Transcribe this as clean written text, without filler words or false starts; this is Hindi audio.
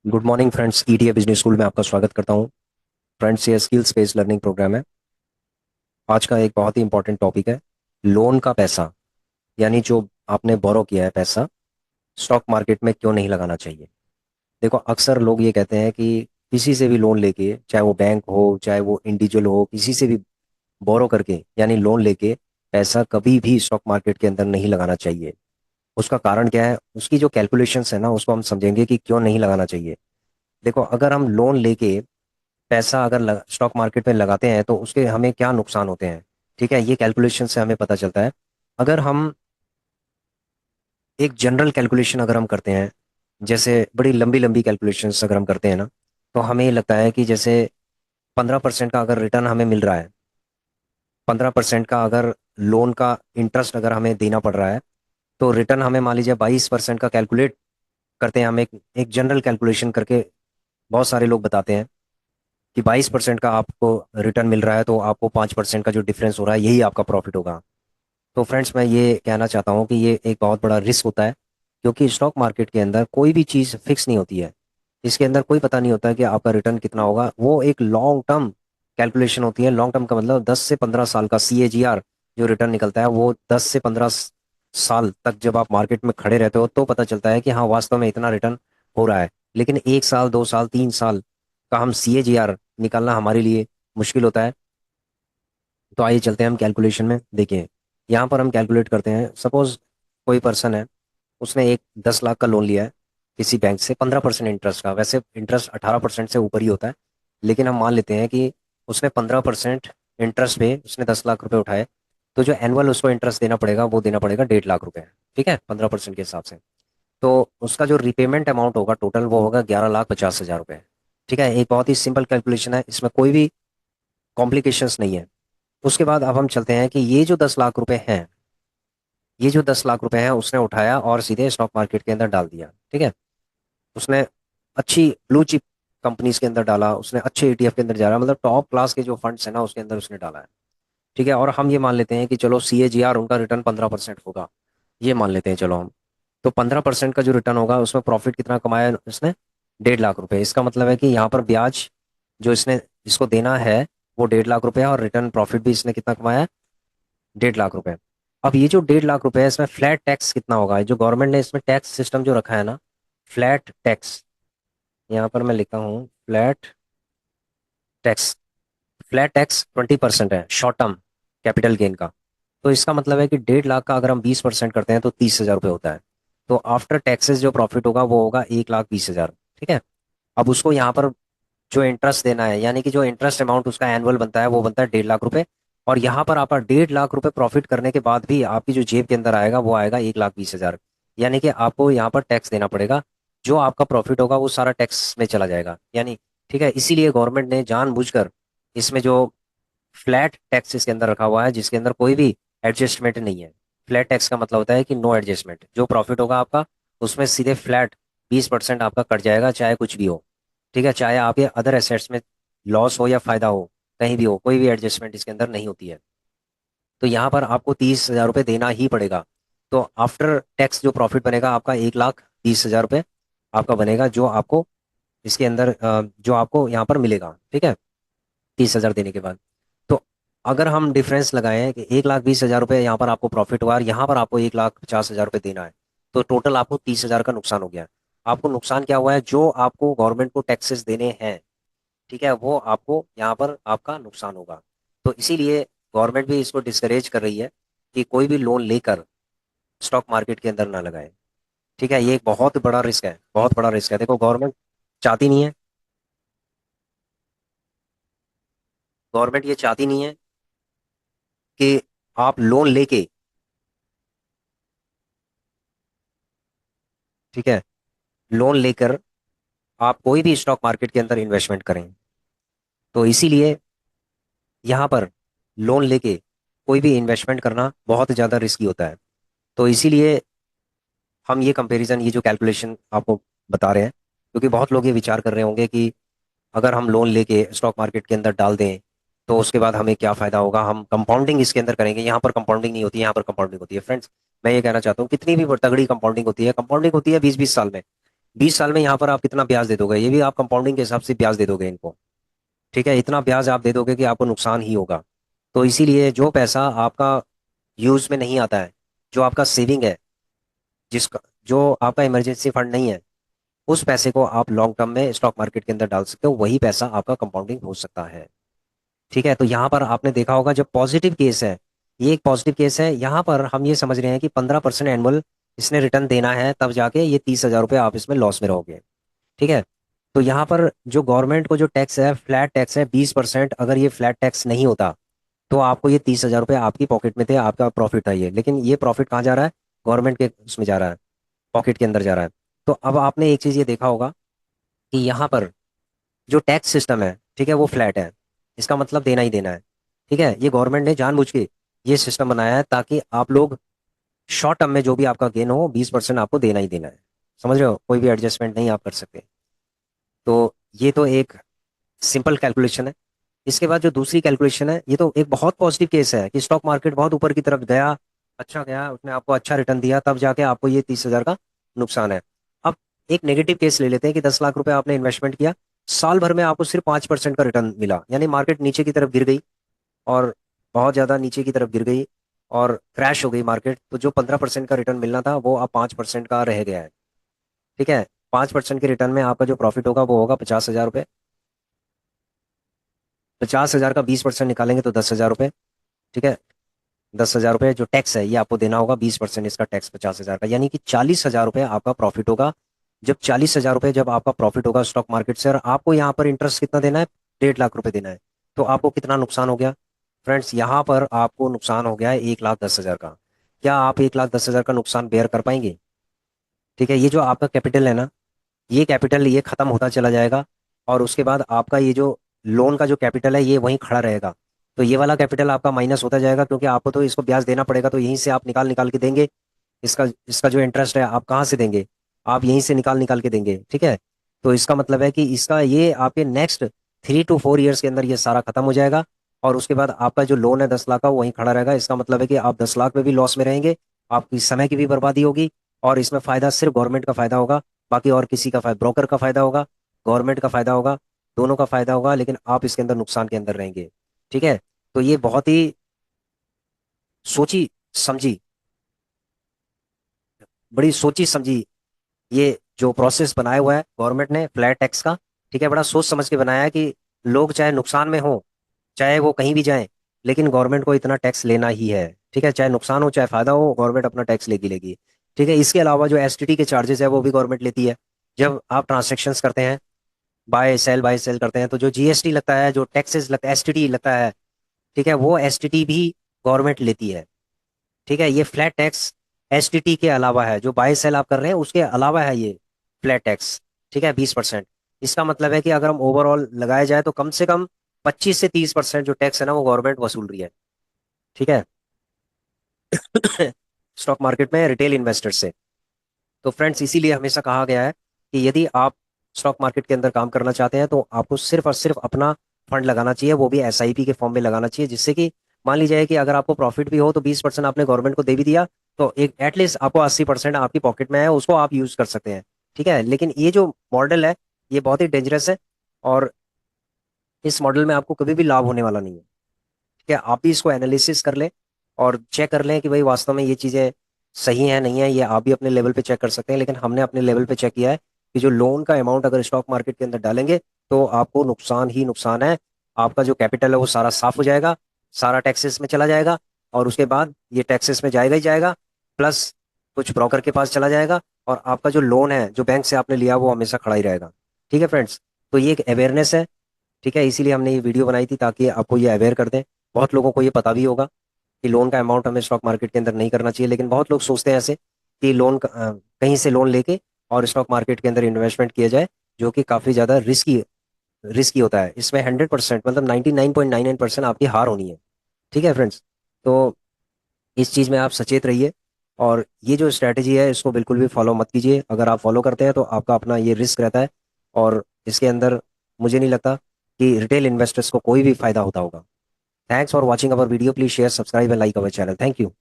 Good morning friends, ETA business school में आपका स्वागत करता हूं। फ्रेंड्स, ये स्किल्स बेस्ड लर्निंग प्रोग्राम है। आज का एक बहुत ही इंपॉर्टेंट टॉपिक है, लोन का पैसा, यानी जो आपने बोरो किया है पैसा, स्टॉक मार्केट में क्यों नहीं लगाना चाहिए। देखो, अक्सर लोग ये कहते हैं कि किसी से भी लोन लेके, चाहे वो बैंक हो चाहे वो इंडिविजुअल हो, किसी से भी बोरो करके यानी लोन लेके पैसा कभी भी स्टॉक मार्केट के अंदर नहीं लगाना चाहिए। उसका कारण क्या है, उसकी जो कैलकुलेशंस है ना, उसको हम समझेंगे कि क्यों नहीं लगाना चाहिए। देखो, अगर हम लोन लेके पैसा अगर स्टॉक मार्केट में लगाते हैं तो उसके हमें क्या नुकसान होते हैं। ठीक है, ये कैलकुलेशन से हमें पता चलता है। अगर हम एक जनरल कैलकुलेशन अगर हम करते हैं, जैसे बड़ी लंबी लंबी कैलकुलेशंस अगर हम करते हैं ना, तो हमें ये लगता है कि जैसे 15% का अगर रिटर्न हमें मिल रहा है, 15% का अगर लोन का इंटरेस्ट अगर हमें देना पड़ रहा है, तो रिटर्न हमें मान लीजिए 22% का कैलकुलेट करते हैं। हम एक जनरल कैलकुलेशन करके बहुत सारे लोग बताते हैं कि 22% का आपको रिटर्न मिल रहा है, तो आपको 5% का जो डिफरेंस हो रहा है यही आपका प्रॉफिट होगा। तो फ्रेंड्स, मैं ये कहना चाहता हूँ कि ये एक बहुत बड़ा रिस्क होता है, क्योंकि स्टॉक मार्केट के अंदर कोई भी चीज़ फिक्स नहीं होती है। इसके अंदर कोई पता नहीं होता है कि आपका रिटर्न कितना होगा। वो एक लॉन्ग टर्म कैलकुलेशन होती है। लॉन्ग टर्म का मतलब 10 से 15 साल का CAGR जो रिटर्न निकलता है, वो 10 से 15 साल तक जब आप मार्केट में खड़े रहते हो तो पता चलता है कि हाँ, वास्तव में इतना रिटर्न हो रहा है। लेकिन 1 साल, 2 साल, 3 साल का हम CAGR निकालना हमारे लिए मुश्किल होता है। तो आइए चलते हैं हम कैलकुलेशन में। देखिए, यहाँ पर हम कैलकुलेट करते हैं। सपोज कोई पर्सन है, उसने एक 10 लाख का लोन लिया है किसी बैंक से, 15% इंटरेस्ट का। वैसे इंटरेस्ट 18% से ऊपर ही होता है, लेकिन हम मान लेते हैं कि उसने 15% इंटरेस्ट पे उसने 10 लाख रुपए उठाए। तो जो एनुअल उसको इंटरेस्ट देना पड़ेगा वो देना पड़ेगा 1.5 लाख रुपए। ठीक है, 15% के हिसाब से। तो उसका जो रिपेमेंट अमाउंट होगा टोटल, वो होगा 11,50,000 रुपये। ठीक है, एक बहुत ही सिंपल कैलकुलेशन है, इसमें कोई भी कॉम्प्लिकेशंस नहीं है। उसके बाद अब हम चलते हैं कि ये जो 10 लाख रुपए हैं, ये जो 10 लाख रुपए हैं उसने उठाया और सीधे स्टॉक मार्केट के अंदर डाल दिया। ठीक है, उसने अच्छी ब्लू चिप कंपनीज के अंदर डाला, उसने अच्छे ETF के अंदर डाला, मतलब टॉप क्लास के जो फंड्स है ना उसके अंदर उसने डाला है। ठीक है, और हम ये मान लेते हैं कि चलो CAGR उनका रिटर्न 15% होगा, ये मान लेते हैं चलो हम। तो 15% का जो रिटर्न होगा उसमें प्रॉफिट कितना कमाया इसने, 1.5 लाख रुपए। इसका मतलब है कि यहाँ पर ब्याज जो इसने इसको देना है वो 1.5 लाख रुपए है, और रिटर्न प्रॉफिट भी इसने कितना कमाया है, 1.5 लाख रुपए। अब ये जो 1.5 लाख रुपए है, इसमें फ्लैट टैक्स कितना होगा, जो गवर्नमेंट ने इसमें टैक्स सिस्टम जो रखा है ना, फ्लैट टैक्स, यहाँ पर मैं लिखता हूँ फ्लैट टैक्स। फ्लैट टैक्स 20% है शॉर्ट टर्म कैपिटल गेन का। तो इसका मतलब है कि 1.5 लाख का अगर हम 20% करते हैं तो 30,000 रुपये होता है। तो आफ्टर टैक्सेस जो प्रॉफिट होगा वो होगा 1,20,000। ठीक है, अब उसको यहाँ पर जो इंटरेस्ट देना है, यानी कि जो इंटरेस्ट अमाउंट उसका एनुअल बनता है वो बनता है 1.5 लाख रुपए। और यहाँ पर आपका 1.5 लाख रुपए प्रॉफिट करने के बाद भी आपकी जो जेब के अंदर आएगा वो आएगा 1,20,000। यानी कि आपको यहाँ पर टैक्स देना पड़ेगा। जो आपका प्रॉफिट होगा वो सारा टैक्स में चला जाएगा, यानी। ठीक है, इसीलिए गवर्नमेंट ने जानबूझकर इसमें जो फ्लैट टैक्स इसके अंदर रखा हुआ है, जिसके अंदर कोई भी एडजस्टमेंट नहीं है। फ्लैट टैक्स का मतलब होता है कि नो एडजस्टमेंट, जो प्रॉफिट होगा आपका उसमें सीधे फ्लैट 20% आपका कट जाएगा, चाहे कुछ भी हो। ठीक है, चाहे आपके अदर एसेट्स में लॉस हो या फायदा हो, कहीं भी हो, कोई भी एडजस्टमेंट इसके अंदर नहीं होती है। तो यहाँ पर आपको 30,000 रुपये देना ही पड़ेगा। तो आफ्टर टैक्स जो प्रॉफिट बनेगा आपका 1,20,000 रुपये आपका बनेगा, जो आपको इसके अंदर जो आपको यहाँ पर मिलेगा। ठीक है, 30,000 देने के बाद। तो अगर हम डिफरेंस लगाएं कि 1,20,000 रुपये यहाँ पर आपको प्रॉफिट हुआ और यहाँ पर आपको 1,50,000 रुपये देना है, तो टोटल आपको 30,000 का नुकसान हो गया। आपको नुकसान क्या हुआ है, जो आपको गवर्नमेंट को टैक्सेस देने हैं, ठीक है, वो आपको यहाँ पर आपका नुकसान होगा। तो इसीलिए गवर्नमेंट भी इसको डिस्करेज कर रही है कि कोई भी लोन लेकर स्टॉक मार्केट के अंदर ना लगाए। ठीक है, ये एक बहुत बड़ा रिस्क है, बहुत बड़ा रिस्क है। देखो, गवर्नमेंट चाहती नहीं है, गवर्नमेंट ये चाहती नहीं है कि आप लोन लेके, ठीक है, लोन लेकर आप कोई भी स्टॉक मार्केट के अंदर इन्वेस्टमेंट करें। तो इसीलिए यहाँ पर लोन लेके कोई भी इन्वेस्टमेंट करना बहुत ज़्यादा रिस्की होता है। तो इसीलिए हम ये कंपैरिजन, ये जो कैलकुलेशन आपको बता रहे हैं, क्योंकि बहुत लोग ये विचार कर रहे होंगे कि अगर हम लोन लेके स्टॉक मार्केट के अंदर डाल दें तो उसके बाद हमें क्या फ़ायदा होगा, हम कंपाउंडिंग इसके अंदर करेंगे। यहाँ पर कंपाउंडिंग नहीं होती है, यहाँ पर कंपाउंडिंग होती है। फ्रेंड्स, मैं ये कहना चाहता हूँ, कितनी भी तगड़ी कंपाउंडिंग होती है, कंपाउंडिंग होती है 20-20 साल में। 20 साल में यहाँ पर आप कितना ब्याज दे दोगे, ये भी आप कंपाउंडिंग के हिसाब से ब्याज दे दोगे इनको। ठीक है, इतना ब्याज आप दे दोगे कि आपको नुकसान ही होगा। तो इसीलिए जो पैसा आपका यूज में नहीं आता है, जो आपका सेविंग है, जिसका जो आपका इमरजेंसी फंड नहीं है, उस पैसे को आप लॉन्ग टर्म में स्टॉक मार्केट के अंदर डाल सकते हो, वही पैसा आपका कंपाउंडिंग हो सकता है। ठीक है, तो यहाँ पर आपने देखा होगा जब पॉजिटिव केस है, ये एक पॉजिटिव केस है, यहाँ पर हम ये समझ रहे हैं कि 15% एनुअल इसने रिटर्न देना है, तब जाके ये 30,000 रुपये आप इसमें लॉस में रहोगे। ठीक है, तो यहाँ पर जो गवर्नमेंट को जो टैक्स है, फ्लैट टैक्स है 20%, अगर ये फ्लैट टैक्स नहीं होता तो आपको ये 30,000 रुपये आपकी पॉकेट में थे, आपका प्रॉफिट था ये, लेकिन ये प्रॉफिट कहाँ जा रहा है, गवर्नमेंट के उसमें जा रहा है, पॉकेट के अंदर जा रहा है। तो अब आपने एक चीज़ ये देखा होगा कि यहाँ पर जो टैक्स सिस्टम है, ठीक है, वो फ्लैट है, इसका मतलब देना ही देना है। ठीक है, ये गवर्नमेंट ने जानबूझ के ये सिस्टम बनाया है ताकि आप लोग शॉर्ट टर्म में जो भी आपका गेन हो 20% आपको देना ही देना है। समझ रहे हो, कोई भी एडजस्टमेंट नहीं आप कर सकते। तो ये तो एक सिंपल कैलकुलेशन है। इसके बाद जो दूसरी कैलकुलेशन है, ये तो एक बहुत पॉजिटिव केस है कि स्टॉक मार्केट बहुत ऊपर की तरफ गया, अच्छा गया, उसने आपको अच्छा रिटर्न दिया, तब जाके आपको ये 30,000 का नुकसान है। अब एक नेगेटिव केस ले लेते हैं कि 10 लाख रुपए आपने इन्वेस्टमेंट किया, साल भर में आपको सिर्फ 5% का रिटर्न मिला, यानी मार्केट नीचे की तरफ गिर गई, और बहुत ज्यादा नीचे की तरफ गिर गई और क्रैश हो गई मार्केट, तो जो 15% का रिटर्न मिलना था वो अब 5% का रह गया है। ठीक है, 5% के रिटर्न में आपका जो प्रॉफिट होगा वो होगा 50,000 रुपये। 50,000 का 20% निकालेंगे तो 10,000 रुपये। ठीक है, 10,000 रुपये जो टैक्स है ये आपको देना होगा, 20% इसका टैक्स 50,000 का, यानी कि 40,000 रुपये आपका प्रॉफिट होगा। जब 40,000 रुपये जब आपका प्रॉफिट होगा स्टॉक मार्केट से, और आपको यहाँ पर इंटरेस्ट कितना देना है, 1.5 लाख रुपए देना है, तो आपको कितना नुकसान हो गया फ्रेंड्स, यहाँ पर आपको नुकसान हो गया है 1,10,000 का। क्या आप 1,10,000 का नुकसान बेयर कर पाएंगे? ठीक है, ये जो आपका कैपिटल है ना, ये कैपिटल ये खत्म होता चला जाएगा, और उसके बाद आपका ये जो लोन का जो कैपिटल है ये वहीं खड़ा रहेगा। तो ये वाला कैपिटल आपका माइनस होता जाएगा, क्योंकि आपको तो इसको ब्याज देना पड़ेगा, तो यहीं से आप निकाल निकाल के देंगे। इसका इसका जो इंटरेस्ट है आप कहाँ से देंगे, आप यहीं से निकाल निकाल के देंगे। ठीक है, तो इसका मतलब है कि इसका ये आपके नेक्स्ट 3 to 4 ईयर्स के अंदर ये सारा खत्म हो जाएगा, और उसके बाद आपका जो लोन है 10 लाख का वो वहीं खड़ा रहेगा। इसका मतलब है कि आप 10 लाख में भी लॉस में रहेंगे, आपकी समय की भी बर्बादी होगी, और इसमें फायदा सिर्फ गवर्नमेंट का फायदा होगा, बाकी और किसी का फायदा, ब्रोकर का फायदा होगा, गवर्नमेंट का फायदा होगा, दोनों का फायदा होगा, लेकिन आप इसके अंदर नुकसान के अंदर रहेंगे। ठीक है, तो ये बहुत ही सोची समझी, बड़ी सोची समझी ये जो प्रोसेस बनाया हुआ है गवर्नमेंट ने फ्लैट टैक्स का। ठीक है, बड़ा सोच समझ के बनाया है कि लोग चाहे नुकसान में हो, चाहे वो कहीं भी जाएं, लेकिन गवर्नमेंट को इतना टैक्स लेना ही है। ठीक है, चाहे नुकसान हो चाहे फायदा हो, गवर्नमेंट अपना टैक्स लेगी लेगी। ठीक है, इसके अलावा जो एसटीटी के चार्जेस है वो भी गवर्नमेंट लेती है। जब आप ट्रांजेक्शन्स करते हैं, बाय सेल करते हैं, तो जो जीएसटी लगता है, जो टैक्सेस लगता है, एसटीटी लगता है, ठीक है, वो एसटीटी भी गवर्नमेंट लेती है। ठीक है, ये फ्लैट टैक्स एसटीटी के अलावा है, जो बाय सेल आप कर रहे हैं उसके अलावा है ये फ्लैट टैक्स। ठीक है, 20%। इसका मतलब है कि अगर हम ओवरऑल लगाया जाए तो कम से कम 25 से 30% जो टैक्स है ना वो गवर्नमेंट वसूल रही है। ठीक है, स्टॉक मार्केट में रिटेल इन्वेस्टर से। तो फ्रेंड्स, इसीलिए हमेशा कहा गया है कि यदि आप स्टॉक मार्केट के अंदर काम करना चाहते हैं तो आपको सिर्फ और सिर्फ अपना फंड लगाना चाहिए, वो भी एसआईपी के फॉर्म में लगाना चाहिए, जिससे कि मान लीजिए कि अगर आपको प्रॉफिट भी हो तो 20% आपने गवर्नमेंट को दे भी दिया, तो एक एटलीस्ट आपको 80% आपकी पॉकेट में है, उसको आप यूज कर सकते हैं। ठीक है, लेकिन ये जो मॉडल है ये बहुत ही डेंजरस है, और इस मॉडल में आपको कभी भी लाभ होने वाला नहीं है। ठीक है, आप भी इसको एनालिसिस कर लें और चेक कर लें कि भाई वास्तव में ये चीज़ें सही है नहीं है, ये आप भी अपने लेवल पे चेक कर सकते हैं, लेकिन हमने अपने लेवल पे चेक किया है कि जो लोन का अमाउंट अगर स्टॉक मार्केट के अंदर डालेंगे तो आपको नुकसान ही नुकसान है। आपका जो कैपिटल है वो सारा साफ हो जाएगा, सारा टैक्सेस में चला जाएगा, और उसके बाद ये टैक्सेस में जाएगा ही जाएगा, प्लस कुछ ब्रोकर के पास चला जाएगा, और आपका जो लोन है जो बैंक से आपने लिया वो हमेशा खड़ा ही रहेगा। ठीक है फ्रेंड्स, तो ये एक अवेयरनेस है। ठीक है, इसीलिए हमने ये वीडियो बनाई थी ताकि आपको ये अवेयर कर दें। बहुत लोगों को ये पता भी होगा कि लोन का अमाउंट हमें स्टॉक मार्केट के अंदर नहीं करना चाहिए, लेकिन बहुत लोग सोचते हैं ऐसे कि कहीं से लोन लेके और स्टॉक मार्केट के अंदर इन्वेस्टमेंट किया जाए, जो कि काफ़ी ज़्यादा रिस्की रिस्की होता है। इसमें 100% मतलब 99.99% आपकी हार होनी है। ठीक है फ्रेंड्स, तो इस चीज़ में आप सचेत रहिए, और ये जो स्ट्रैटेजी है इसको बिल्कुल भी फॉलो मत कीजिए। अगर आप फॉलो करते हैं तो आपका अपना ये रिस्क रहता है, और इसके अंदर मुझे नहीं लगता कि रिटेल इन्वेस्टर्स को कोई भी फायदा होता होगा। Thanks for watching our video, please share, subscribe and like our channel. Thank you.